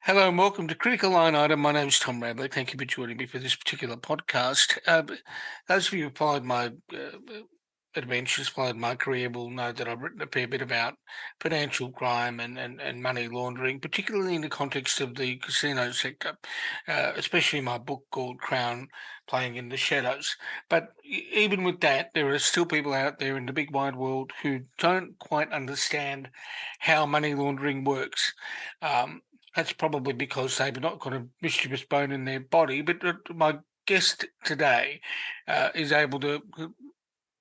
Hello and welcome to Critical Line Item. My name is Tom Radley. Thank you for joining me for this particular podcast. Those of you who followed my adventures, followed my career, will know that I've written a fair bit about financial crime and money laundering, particularly in the context of the casino sector, especially my book called Crown Playing in the Shadows. But even with that, there are still people out there in the big wide world who don't quite understand how money laundering works. Um, that's probably because they've not got a mischievous bone in their body. But my guest today is able to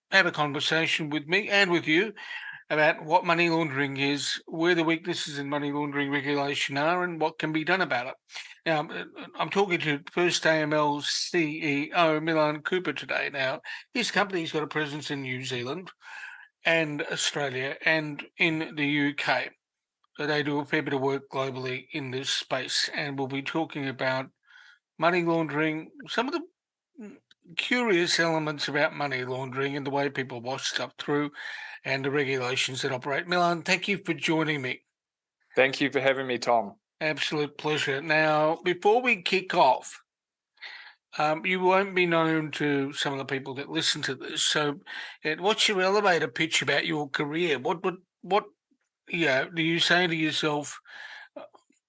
have a conversation with me and with you about what money laundering is, where the weaknesses in money laundering regulation are, and what can be done about it. Now, I'm talking to First AML's CEO, Milan Cooper, today. Now, his company's got a presence in New Zealand and Australia and in the UK. So they do a fair bit of work globally in this space, and we'll be talking about money laundering, some of the curious elements about money laundering and the way people wash stuff through and the regulations that operate. Milan, thank you for joining me. Thank you for having me, Tom. Absolute pleasure. Now, before we kick off, you won't be known to some of the people that listen to this. So, what's your elevator pitch about your career? What do you say to yourself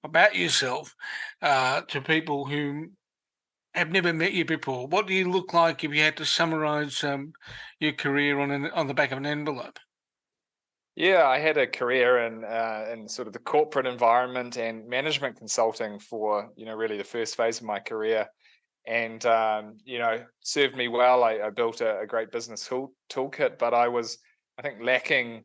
about yourself to people who have never met you before? What do you look like if you had to summarize your career on the back of an envelope? Yeah, I had a career in sort of the corporate environment and management consulting for really the first phase of my career, and served me well. I built a great business toolkit, but I think lacking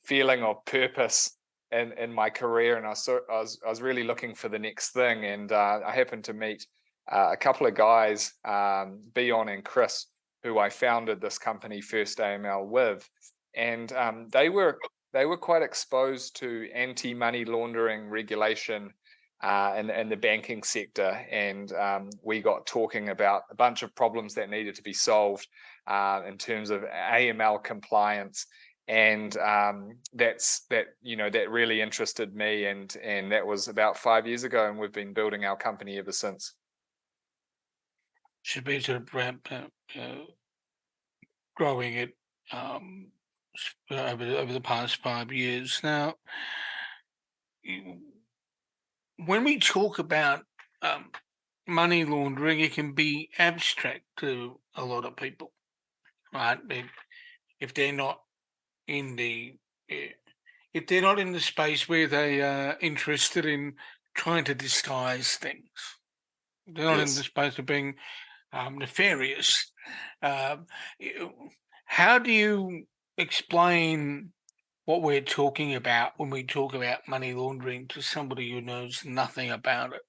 feeling of purpose in my career, and I was really looking for the next thing, and I happened to meet a couple of guys, Beon and Chris, who I founded this company First AML with, and they were quite exposed to anti-money laundering regulation in the banking sector, and we got talking about a bunch of problems that needed to be solved in terms of AML compliance, and that really interested me, and that was about 5 years ago, and we've been building our company ever since. Should be sort of growing it over the past 5 years. Now, when we talk about money laundering, it can be abstract to a lot of people, right? If they're not in the if they're not in the space where they are interested in trying to disguise things, they're not in the Yes. space of being nefarious. Um, how do you explain what we're talking about when we talk about money laundering to somebody who knows nothing about it?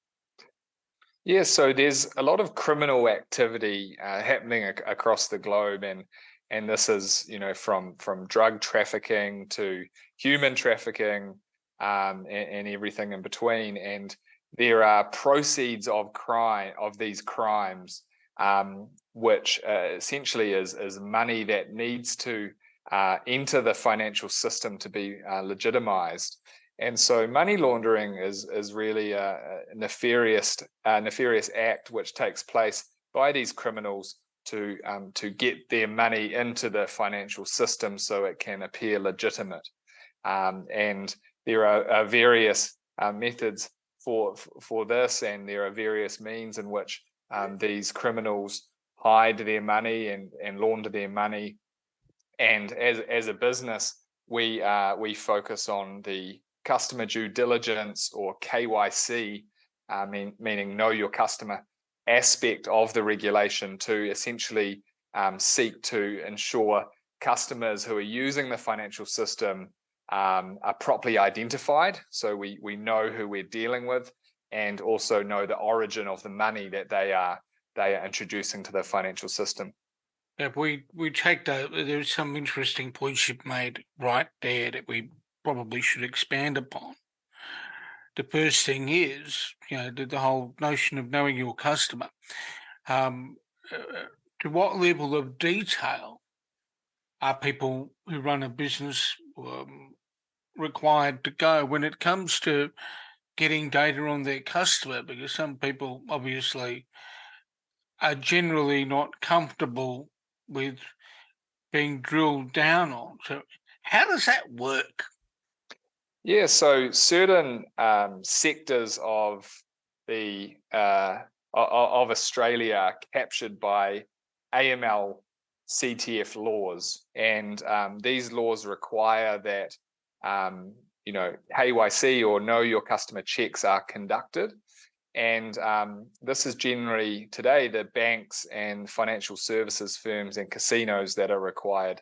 Yeah, so there's a lot of criminal activity happening across the globe, and this is from drug trafficking to human trafficking, and everything in between. And there are proceeds of these crimes, which essentially is money that needs to enter the financial system to be legitimized. And so money laundering is really a nefarious act which takes place by these criminals to get their money into the financial system so it can appear legitimate. And there are various methods for this, and there are various means in which these criminals hide their money and launder their money. And as a business, we focus on the customer due diligence, or KYC, meaning know your customer aspect of the regulation, to essentially seek to ensure customers who are using the financial system are properly identified, so we know who we're dealing with, and also know the origin of the money that they are introducing to the financial system. If we take there's some interesting points you've made right there that we probably should expand upon. The first thing is, the whole notion of knowing your customer. Um, to what level of detail are people who run a business required to go when it comes to getting data on their customer? Because some people obviously are generally not comfortable with being drilled down on. So how does that work? Yeah, so certain sectors of the of Australia are captured by AML CTF laws, and these laws require that KYC or know your customer checks are conducted, and this is generally today the banks and financial services firms and casinos that are required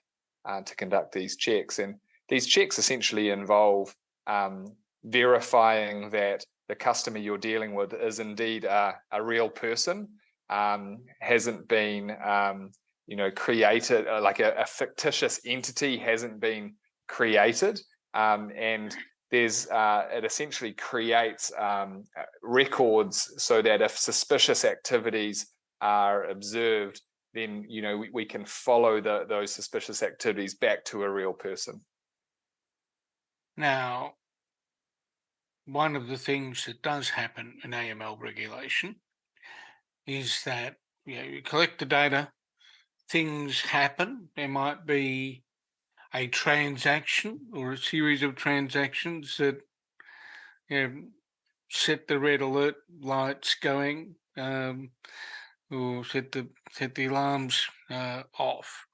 to conduct these checks, and these checks essentially involve verifying that the customer you're dealing with is indeed a real person, hasn't been created, like a fictitious entity hasn't been created, and there's it essentially creates records so that if suspicious activities are observed, then we can follow those suspicious activities back to a real person. Now, one of the things that does happen in AML regulation is that you collect the data, things happen. There might be a transaction or a series of transactions that set the red alert lights going, or set the alarms off.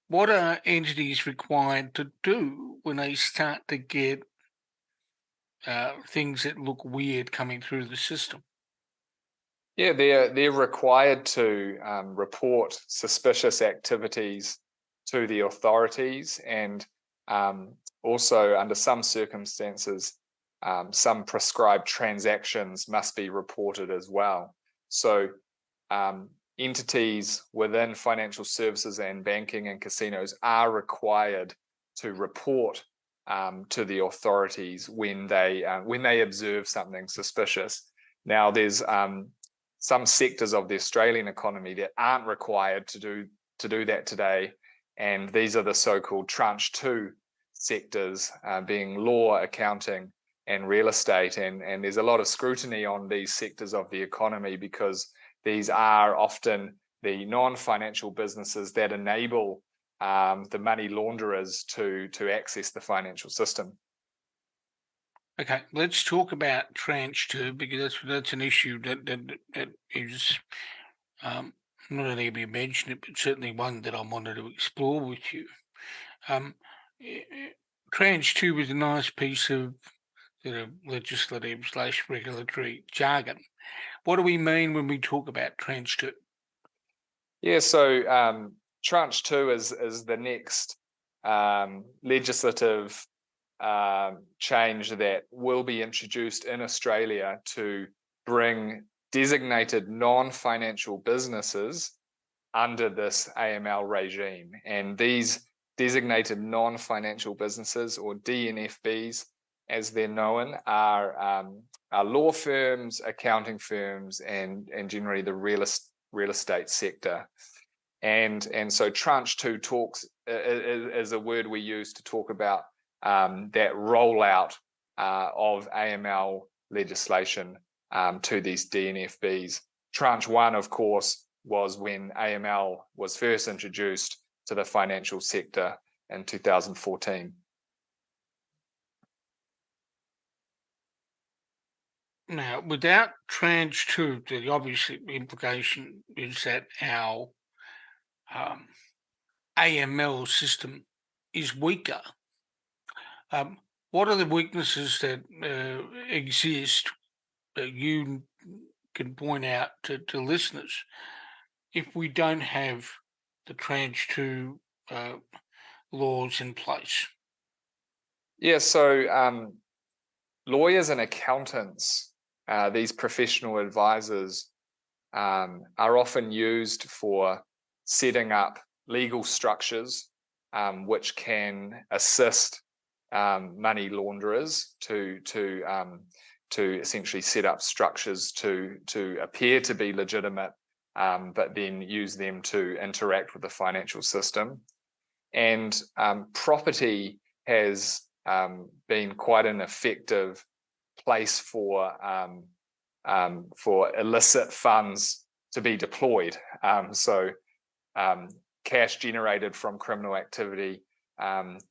What are entities required to do when they start to get things that look weird coming through the system? Yeah, they're required to report suspicious activities to the authorities, and also under some circumstances, some prescribed transactions must be reported as well. So entities within financial services and banking and casinos are required to report to the authorities when they observe something suspicious. Now, there's some sectors of the Australian economy that aren't required to do that today, and these are the so-called tranche 2 sectors, being law, accounting, and real estate, and there's a lot of scrutiny on these sectors of the economy because these are often the non-financial businesses that enable the money launderers to access the financial system. Okay, let's talk about tranche 2 because that's an issue that is not only have you mentioned it, but certainly one that I wanted to explore with you. Tranche 2 is a nice piece of legislative / regulatory jargon. What do we mean when we talk about tranche 2? Yeah, so tranche 2 is the next legislative change that will be introduced in Australia to bring designated non-financial businesses under this AML regime. And these designated non-financial businesses, or DNFBs as they're known, are law firms, accounting firms, and generally the real estate sector. And so tranche 2 talks is a word we use to talk about that rollout of AML legislation to these DNFBs. Tranche 1, of course, was when AML was first introduced to the financial sector in 2014. Now, without tranche 2, the obvious implication is that our AML system is weaker. What are the weaknesses that exist that you can point out to listeners if we don't have the tranche 2 laws in place? Yeah, so lawyers and accountants, these professional advisors, are often used for setting up legal structures which can assist money launderers to essentially set up structures to appear to be legitimate, but then use them to interact with the financial system. And property has been quite an effective place for illicit funds to be deployed. Cash generated from criminal activity, if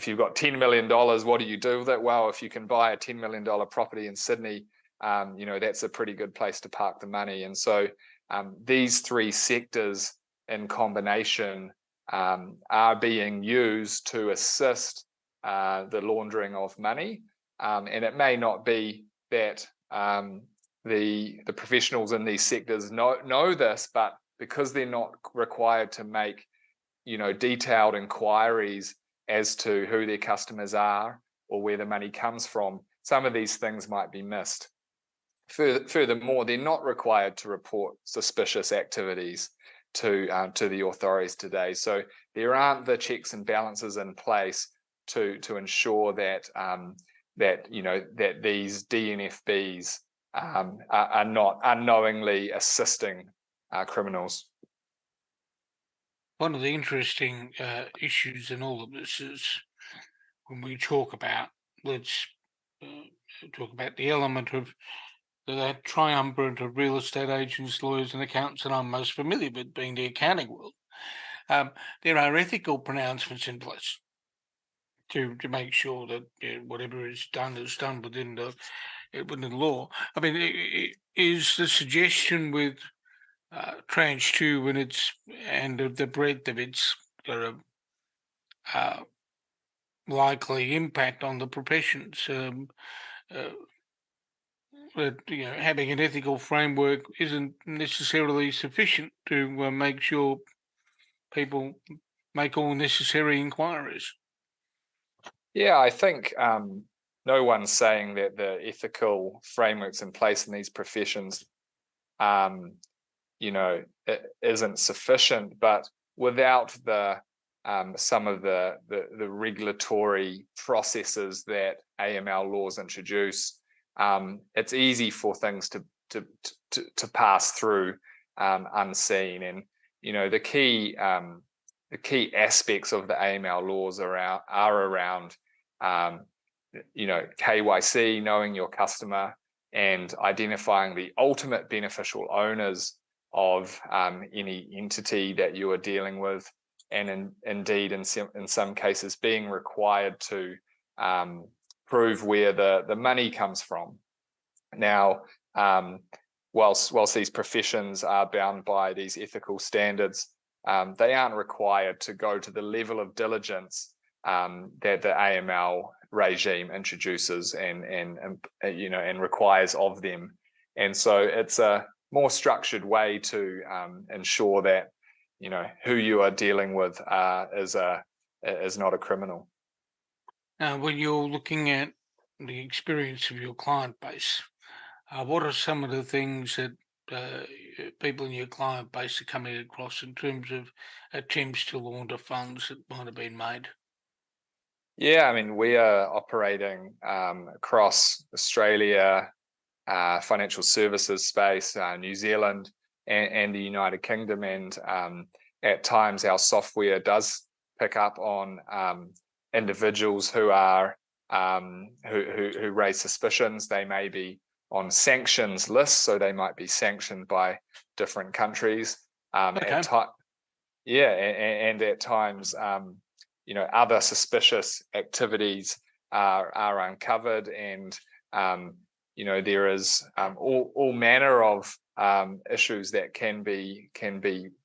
you've got $10 million, what do you do with it? Well, if you can buy a $10 million property in Sydney, that's a pretty good place to park the money. And so these three sectors in combination are being used to assist the laundering of money. And it may not be that the professionals in these sectors know this, but because they're not required to make detailed inquiries as to who their customers are or where the money comes from, some of these things might be missed. Furthermore, they're not required to report suspicious activities to the authorities today. So there aren't the checks and balances in place to ensure that that these DNFBs are not unknowingly assisting criminals. One of the interesting issues in all of this is when we talk about, let's talk about the element of that triumvirate of real estate agents, lawyers, and accountants that I'm most familiar with, being the accounting world. There are ethical pronouncements in place to make sure that whatever is done within the law. I mean, is the suggestion with tranche 2 and the breadth of its sort of likely impact on the professions, that having an ethical framework isn't necessarily sufficient to make sure people make all necessary inquiries? Yeah, I think no one's saying that the ethical frameworks in place in these professions it isn't sufficient, but without some of the regulatory processes that AML laws introduce, it's easy for things to pass through unseen. And the key aspects of the AML laws are around KYC, knowing your customer, and identifying the ultimate beneficial owners of any entity that you are dealing with, and indeed in some cases being required to prove where the money comes from. Now, whilst these professions are bound by these ethical standards, they aren't required to go to the level of diligence that the AML regime introduces and requires of them. And so it's a more structured way to ensure that who you are dealing with is not a criminal. Now, when you're looking at the experience of your client base, what are some of the things that people in your client base are coming across in terms of attempts to launder funds that might have been made? Yeah, I mean, we are operating across Australia, financial services space, New Zealand, and the United Kingdom, and at times our software does pick up on individuals who are who raise suspicions. They may be on sanctions lists, so they might be sanctioned by different countries. Okay. And at times, other suspicious activities are uncovered, and there is all manner of issues that can be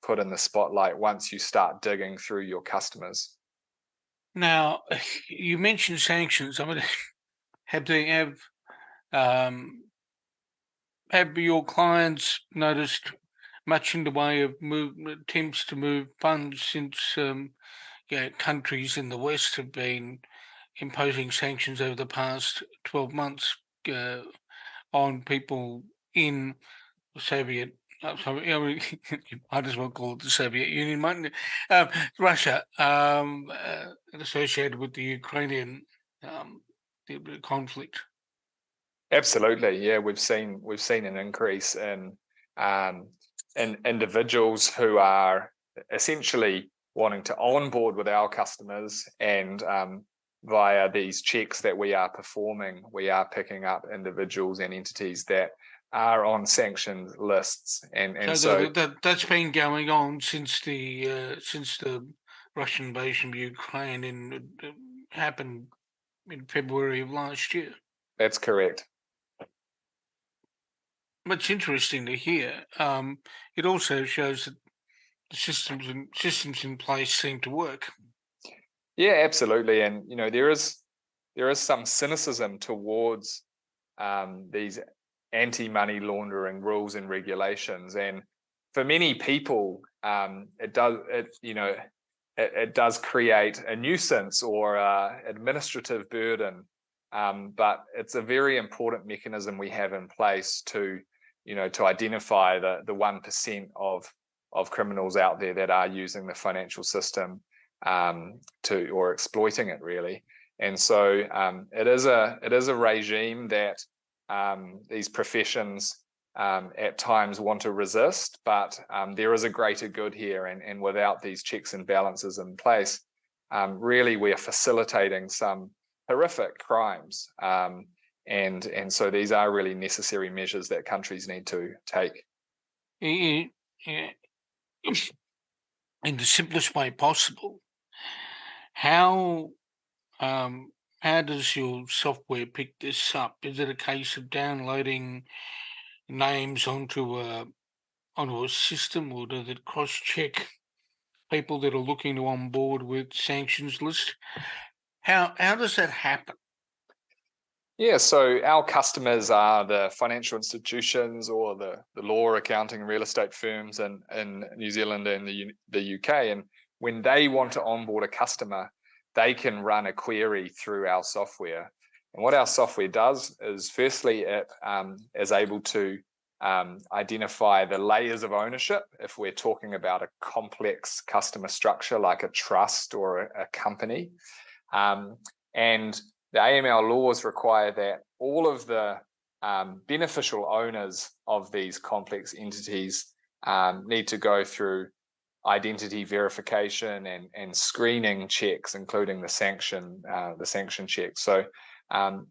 put in the spotlight once you start digging through your customers. Now, you mentioned sanctions. I mean, have your clients noticed much in the way of attempts to move funds since countries in the West have been imposing sanctions over the past 12 months on people in the Soviet, you might as well call it the Soviet Union, mightn't you? Russia, associated with the Ukrainian conflict. Absolutely, yeah. We've seen an increase in individuals who are essentially wanting to onboard with our customers, and via these checks that we are performing, we are picking up individuals and entities that are on sanctioned lists, and so that's been going on since the Russian invasion of Ukraine and happened in February of last year. that's correct. It's interesting to hear. It also shows that the systems in place seem to work. Yeah, absolutely. And there is some cynicism towards these anti-money laundering rules and regulations, and for many people, it does create a nuisance or administrative burden. But it's a very important mechanism we have in place to identify the 1% of criminals out there that are using the financial system or exploiting it, really. And so it is a regime that these professions at times want to resist, but there is a greater good here, and without these checks and balances in place, really we are facilitating some horrific crimes, and so these are really necessary measures that countries need to take. In the simplest way possible, how does your software pick this up? Is it a case of downloading names onto a system, or does it cross-check people that are looking to onboard with sanctions list? How does that happen? Yeah, so our customers are the financial institutions or the law, accounting, real estate firms in New Zealand and the UK. And when they want to onboard a customer, they can run a query through our software. And what our software does is, firstly, it is able to identify the layers of ownership if we're talking about a complex customer structure like a trust or a company. And the AML laws require that all of the beneficial owners of these complex entities need to go through identity verification and screening checks, including the sanction checks. So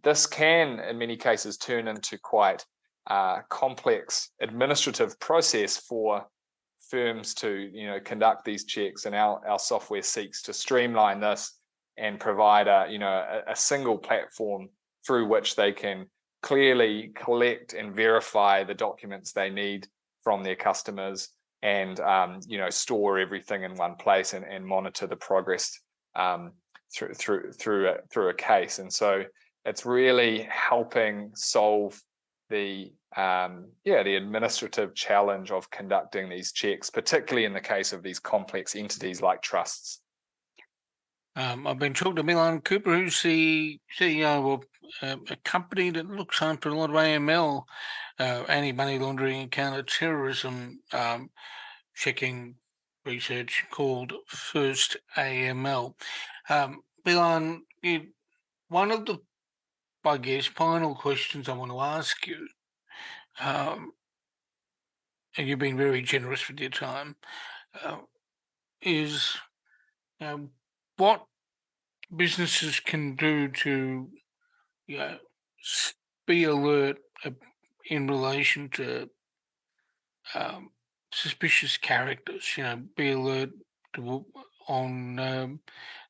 this can, in many cases, turn into quite complex administrative process for firms to conduct these checks, and our software seeks to streamline this and provide a single platform through which they can clearly collect and verify the documents they need from their customers, and store everything in one place and monitor the progress through a case. And so it's really helping solve the administrative challenge of conducting these checks, particularly in the case of these complex entities like trusts. I've been talking to Milan Cooper, who's the CEO of a company that looks after a lot of AML, anti-money laundering and counter-terrorism checking research called First AML. Milan, one of the, I guess, final questions I want to ask you, and you've been very generous with your time, is what businesses can do to be alert in relation to suspicious characters, be alert on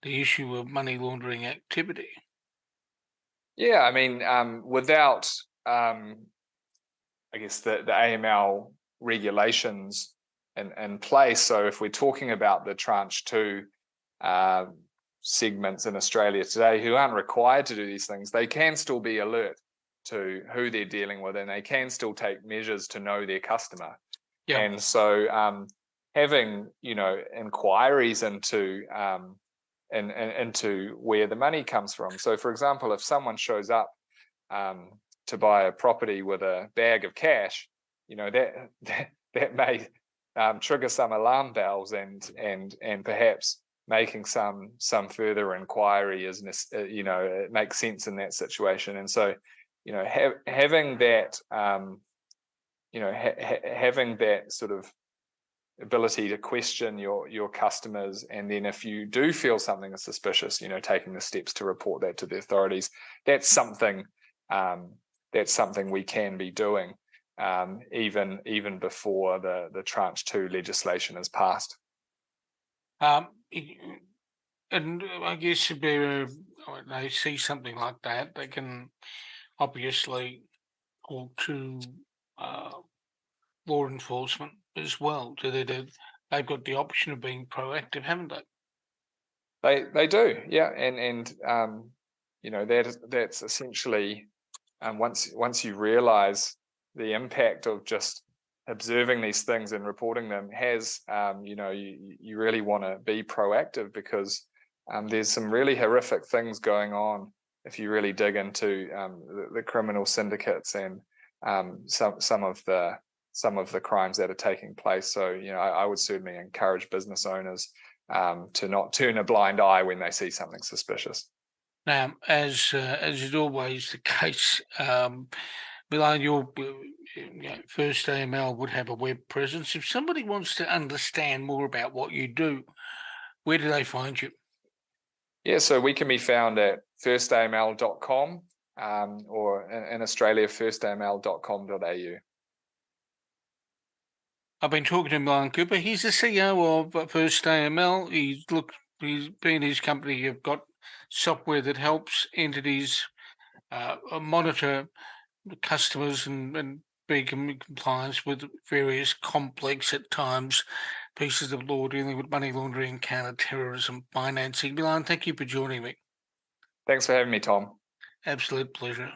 the issue of money laundering activity. Yeah, I mean, without, I guess, the AML regulations in place, so if we're talking about the tranche 2 segments in Australia today who aren't required to do these things, they can still be alert to who they're dealing with, and they can still take measures to know their customer. Yeah. And so having inquiries into where the money comes from. So, for example, if someone shows up to buy a property with a bag of cash, that may trigger some alarm bells, and perhaps making some further inquiry it makes sense in that situation. And so having that having that sort of ability to question your customers, and then if you do feel something is suspicious, taking the steps to report that to the authorities. That's something we can be doing even before the tranche 2 legislation is passed. And I guess if they see something like that, they can obviously call to law enforcement as well. They've got the option of being proactive, haven't they? They do, yeah, and that's essentially once you realise the impact of just observing these things and reporting them has, you really want to be proactive, because there's some really horrific things going on if you really dig into the criminal syndicates and some of the crimes that are taking place. So I would certainly encourage business owners to not turn a blind eye when they see something suspicious. Now, as is always the case, Milan, your First AML would have a web presence. If somebody wants to understand more about what you do, where do they find you? Yeah, so we can be found at firstaml.com or in Australia, firstaml.com.au. I've been talking to Milan Cooper. He's the CEO of First AML. He's been his company. You've got software that helps entities monitor customers and be in compliance with various complex, at times, pieces of law dealing with money laundering, counter-terrorism, financing. Milan, thank you for joining me. Thanks for having me, Tom. Absolute pleasure.